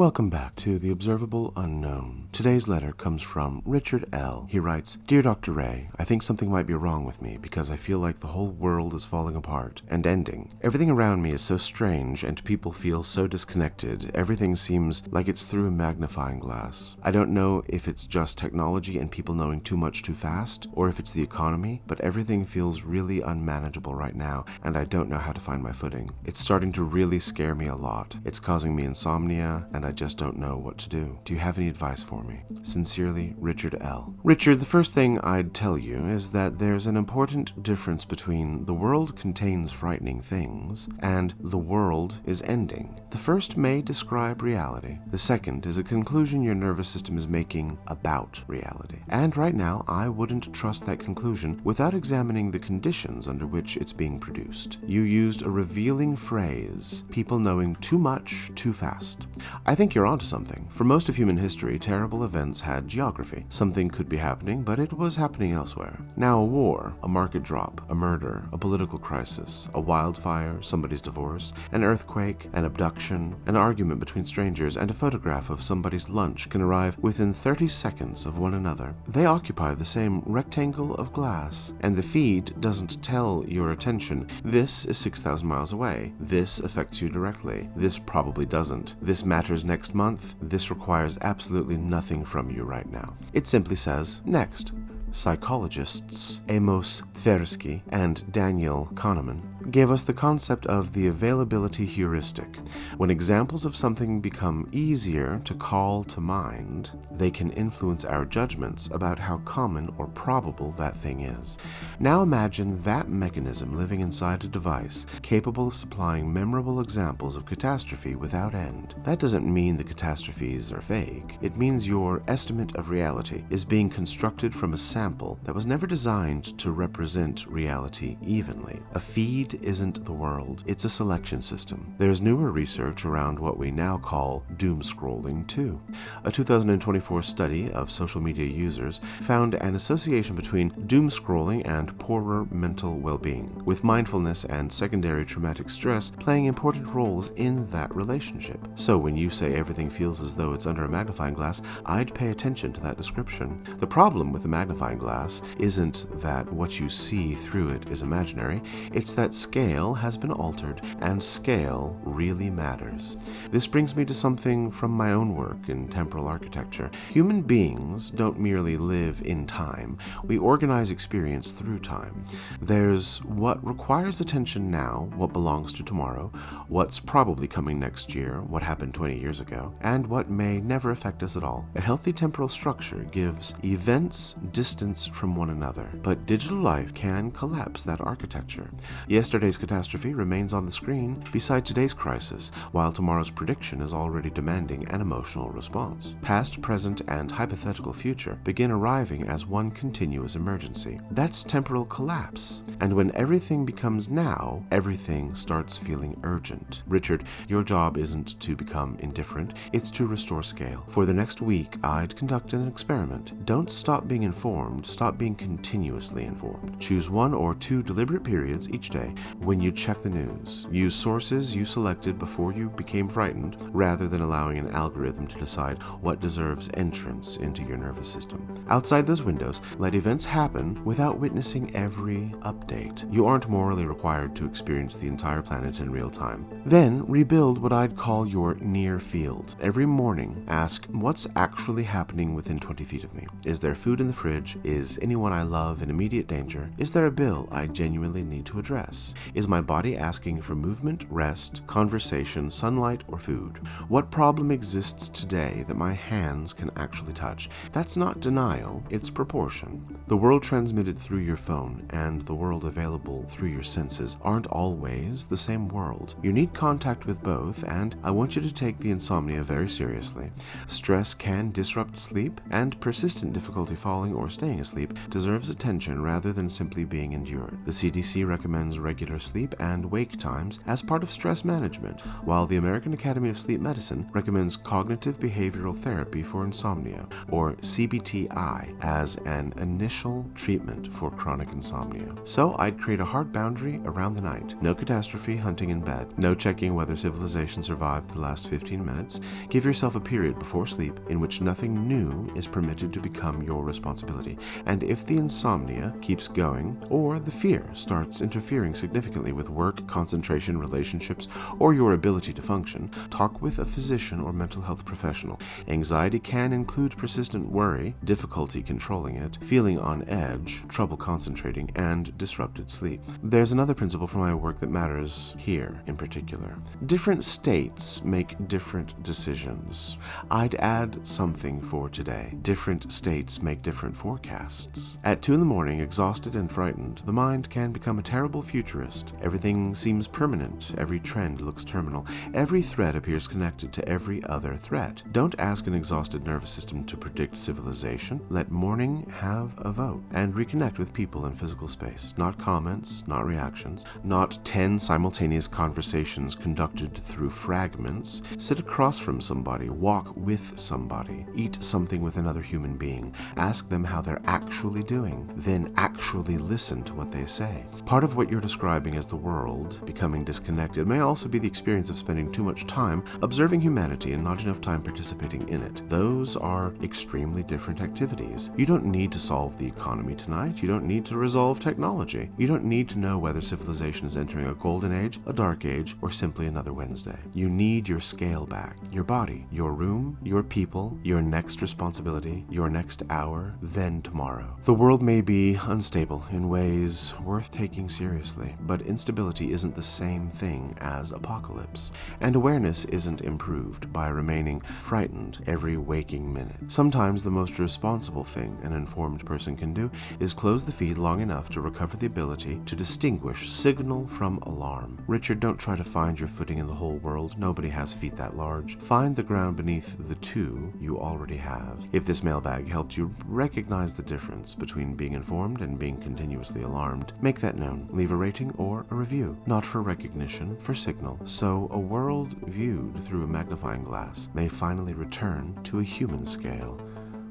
Welcome back to the Observable Unknown. Today's letter comes from Richard L. He writes, Dear Dr. Ray, I think something might be wrong with me because I feel like the whole world is falling apart and ending. Everything around me is so strange and people feel so disconnected. Everything seems like it's through a magnifying glass. I don't know if it's just technology and people knowing too much too fast, or if it's the economy, but everything feels really unmanageable right now and I don't know how to find my footing. It's starting to really scare me a lot. It's causing me insomnia and I just don't know what to do. Do you have any advice for me? Sincerely, Richard L. Richard, the first thing I'd tell you is that there's an important difference between the world contains frightening things and the world is ending. The first may describe reality. The second is a conclusion your nervous system is making about reality. And right now, I wouldn't trust that conclusion without examining the conditions under which it's being produced. You used a revealing phrase, people knowing too much too fast. I think you're onto something. For most of human history, terrible events had geography. Something could be happening, but it was happening elsewhere. Now a war, a market drop, a murder, a political crisis, a wildfire, somebody's divorce, an earthquake, an abduction, an argument between strangers, and a photograph of somebody's lunch can arrive within 30 seconds of one another. They occupy the same rectangle of glass, and the feed doesn't tell your attention, this is 6,000 miles away. This affects you directly. This probably doesn't. This matters next month. This requires absolutely nothing from you right now. It simply says, next. Psychologists Amos Tversky and Daniel Kahneman gave us the concept of the availability heuristic. When examples of something become easier to call to mind, they can influence our judgments about how common or probable that thing is. Now imagine that mechanism living inside a device capable of supplying memorable examples of catastrophe without end. That doesn't mean the catastrophes are fake. It means your estimate of reality is being constructed from a sample that was never designed to represent reality evenly. A feed isn't the world, it's a selection system. There's newer research around what we now call doomscrolling too. A 2024 study of social media users found an association between doomscrolling and poorer mental well-being, with mindfulness and secondary traumatic stress playing important roles in that relationship. So when you say everything feels as though it's under a magnifying glass, I'd pay attention to that description. The problem with the magnifying glass isn't that what you see through it is imaginary, it's that scale has been altered, and scale really matters. This brings me to something from my own work in temporal architecture. Human beings don't merely live in time, we organize experience through time. There's what requires attention now, what belongs to tomorrow, what's probably coming next year, what happened 20 years ago, and what may never affect us at all. A healthy temporal structure gives events distance from one another, but digital life can collapse that architecture. Yesterday's catastrophe remains on the screen beside today's crisis, while tomorrow's prediction is already demanding an emotional response. Past, present, and hypothetical future begin arriving as one continuous emergency. That's temporal collapse. And when everything becomes now, everything starts feeling urgent. Richard, your job isn't to become indifferent, it's to restore scale. For the next week, I'd conduct an experiment. Don't stop being informed, stop being continuously informed. Choose 1 or 2 deliberate periods each day when you check the news. Use sources you selected before you became frightened, rather than allowing an algorithm to decide what deserves entrance into your nervous system. Outside those windows, let events happen without witnessing every update. You aren't morally required to experience the entire planet in real time. Then, rebuild what I'd call your near field. Every morning, ask, what's actually happening within 20 feet of me? Is there food in the fridge? Is anyone I love in immediate danger? Is there a bill I genuinely need to address? Is my body asking for movement, rest, conversation, sunlight, or food? What problem exists today that my hands can actually touch? That's not denial, it's proportion. The world transmitted through your phone and the world available through your senses aren't always the same world. You need contact with both, and I want you to take the insomnia very seriously. Stress can disrupt sleep, and persistent difficulty falling or staying asleep deserves attention rather than simply being endured. The CDC recommends regular regular sleep and wake times as part of stress management, while the American Academy of Sleep Medicine recommends cognitive behavioral therapy for insomnia, or CBTI, as an initial treatment for chronic insomnia. So I'd create a hard boundary around the night. No catastrophe hunting in bed. No checking whether civilization survived the last 15 minutes. Give yourself a period before sleep in which nothing new is permitted to become your responsibility. And if the insomnia keeps going, or the fear starts interfering significantly with work, concentration, relationships, or your ability to function, talk with a physician or mental health professional. Anxiety can include persistent worry, difficulty controlling it, feeling on edge, trouble concentrating, and disrupted sleep. There's another principle for my work that matters here in particular. Different states make different decisions. I'd add something for today. Different states make different forecasts. At 2 a.m, exhausted and frightened, the mind can become a terrible futurist. Everything seems permanent. Every trend looks terminal. Every threat appears connected to every other threat. Don't ask an exhausted nervous system to predict civilization. Let morning have a vote and reconnect with people in physical space. Not comments, not reactions, not 10 simultaneous conversations conducted through fragments. Sit across from somebody, walk with somebody, eat something with another human being. Ask them how they're actually doing, then actually listen to what they say. Part of what you're describing as the world becoming disconnected may also be the experience of spending too much time observing humanity and not enough time participating in it. Those are extremely different activities. You don't need to solve the economy tonight. You don't need to resolve technology. You don't need to know whether civilization is entering a golden age, a dark age, or simply another Wednesday. You need your scale back. Your body, your room, your people, your next responsibility, your next hour, then tomorrow. The world may be unstable in ways worth taking seriously, but instability isn't the same thing as apocalypse, and awareness isn't improved by remaining frightened every waking minute. Sometimes the most responsible thing an informed person can do is close the feed long enough to recover the ability to distinguish signal from alarm. Richard, don't try to find your footing in the whole world. Nobody has feet that large. Find the ground beneath the two you already have. If this mailbag helped you recognize the difference between being informed and being continuously alarmed, make that known. Leave a rating or a review. Not for recognition, for signal. So a world viewed through a magnifying glass may finally return to a human scale.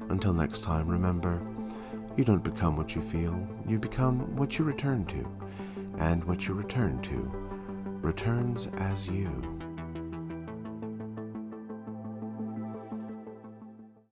Until next time, remember, you don't become what you feel. You become what you return to. And what you return to returns as you.